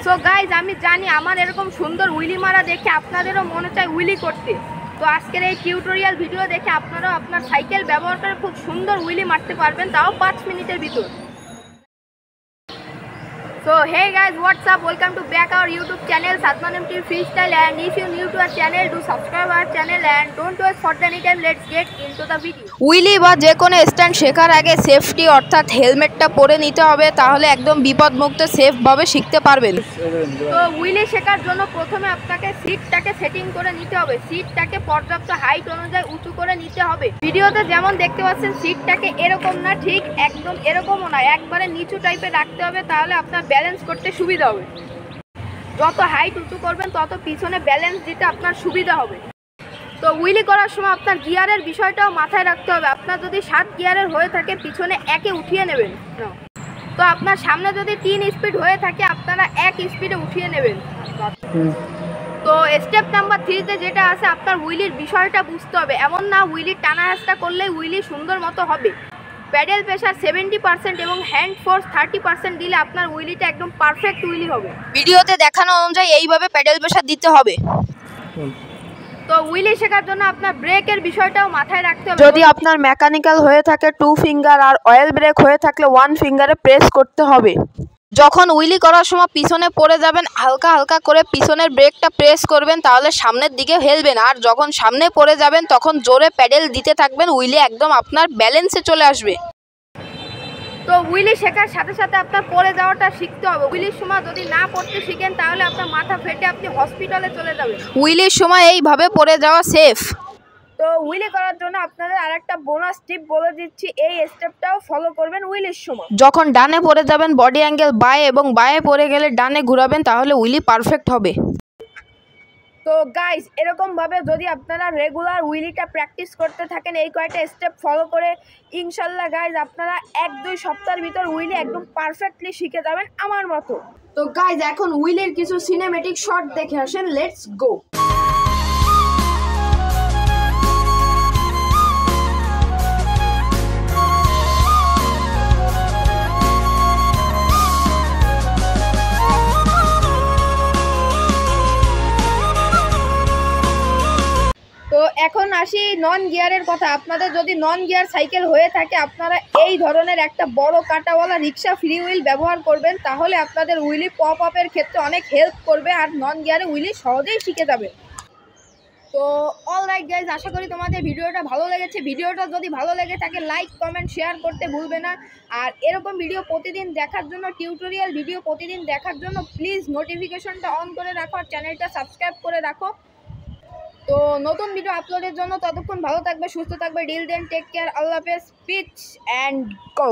So guys আমি জানি আমার এরকম সুন্দর উইলি মারা দেখে আপনাদেরও মনে চায় উইলি করতে। তো আজকের এই টিউটোরিয়াল ভিডিও দেখে আপনারাও আপনার সাইকেল ব্যবহার করে খুব সুন্দর উইলি মারতে পারবেন, তাও 5 মিনিটের ভিতর। So hey guys, what's up? Welcome to back our YouTube channel Satman MT Freestyle, and if you're new to our channel, do subscribe our channel and don't waste for any time. Let's get into the video. উইলি বা যে কোনো stand শেখার আগে safety অর্থাৎ হেলমেটটা পরে নিতে হবে, তাহলে একদম বিপদমুক্ত সেফভাবে শিখতে পারবেন। তো উইলি শেখার জন্য প্রথমে আপনাকে সিটটাকে সেটিং করে নিতে হবে। সিটটাকে পর্যাপ্ত হাইট অনুযায়ী উঁচু করে নিতে হবে। ভিডিওতে যেমন দেখতে পাচ্ছেন সিটটাকে এরকম না, ঠিক একদম এরকমও না, একবারে নিচু টাইপে রাখতে হবে, তাহলে আপনার ব্যালেন্স করতে সুবিধা হবে। যত হাইট উঁচু করবেন তত পিছনে ব্যালেন্স দিতে আপনার সুবিধা হবে। তো উইলি করার সময় আপনার গিয়ারের বিষয়টাও মাথায় রাখতে হবে। আপনার যদি 7 গিয়ারের হয়ে থাকে পিছনে 1-এ উঠিয়ে নেবেন। তো আপনার সামনে যদি 3 স্পিড হয়ে থাকে আপনারা 1 স্পিডে উঠিয়ে নেবেন। তো স্টেপ নাম্বার 3-তে যেটা আছে, আপনার উইলির বিষয়টা বুঝতে হবে। এমন না উইলির টানা হেঁচড়া করলেই উইলি সুন্দর মতো হবে। প্যাডেল প্রেসার 70% এবং হ্যান্ড ফোর্স 30% দিলে আপনার উইলিটা একদম পারফেক্ট উইলি হবে। ভিডিওতে দেখানো অনুযায়ী এইভাবে প্যাডেল প্রেসার দিতে হবে। তো উইলি শেখার জন্য আপনার ব্রেকের বিষয়টাও মাথায় রাখতে হবে। যদি আপনার মেকানিক্যাল হয়ে থাকে 2 ফিঙ্গার আর অয়েল ব্রেক হয়ে থাকলে 1 ফিঙ্গারে প্রেস করতে হবে। যখন উইলি করার সময় পিছনে পড়ে যাবেন, হালকা হালকা করে পিছনের ব্রেকটা প্রেস করবেন, তাহলে সামনের দিকে হেলবেন। আর যখন সামনে পড়ে যাবেন তখন জোরে প্যাডেল দিতে থাকবেন, উইলি একদম আপনার ব্যালেন্সে চলে আসবে। তো উইলি শেখার সাথে সাথে আপনার পড়ে যাওয়াটা শিখতে হবে। উইলির সময় যদি না পড়তে শিখেন তাহলে আপনার মাথা ফেটে আপনি হসপিটালে চলে যাবেন। উইলির সময় এইভাবে পড়ে যাওয়া সেফ। তো উইলি করার জন্য আপনাদের আরেকটা বোনাস টিপ বলে দিচ্ছি, এই স্টেপটাও ফলো করবেন উইলির সময়। যখন ডানে পড়ে যাবেন বডি অ্যাঙ্গেল বায়ে এবং বায়ে পড়ে গেলে ডানে ঘুরাবেন, তাহলে উইলি পারফেক্ট হবে। তো গাইস এরকমভাবে যদি আপনারা রেগুলার উইলিটা প্র্যাকটিস করতে থাকেন এই কয়টা স্টেপ ফলো করে, ইনশাল্লাহ গাইস আপনারা 1-2 সপ্তাহের ভিতর উইলি একদম পারফেক্টলি শিখে যাবেন আমার মতো। তো গাইস এখন উইলির কিছু সিনেমেটিক শট দেখে আসেন, লেটস গো। তো এখন আসি নন গিয়ারের কথা। আপনাদের যদি নন গিয়ার সাইকেল হয়ে থাকে আপনারা এই ধরনের একটা বড় কাঁটাওয়ালা রিক্সা ফ্রি হুইল ব্যবহার করবেন, তাহলে আপনাদের উইলি পপ আপের ক্ষেত্রে অনেক হেল্প করবে আর নন গিয়ারে উইলি সহজেই শিখে যাবে। তো অলরাইট গাইজ, আশা করি তোমাদের ভিডিওটা ভালো লেগেছে। ভিডিওটা যদি ভালো লেগে থাকে লাইক কমেন্ট শেয়ার করতে ভুলবে না। আর এরকম ভিডিও প্রতিদিন দেখার জন্য, টিউটোরিয়াল ভিডিও প্রতিদিন দেখার জন্য প্লিজ নোটিফিকেশনটা অন করে রাখো আর চ্যানেলটা সাবস্ক্রাইব করে রাখো। তো নতুন ভিডিও আপলোডের জন্য ততক্ষণ ভালো থাকবে, সুস্থ থাকবে। ডিল দেন, টেক কেয়ার, আল্লাহ হাফেজ, পিচ অ্যান্ড গো।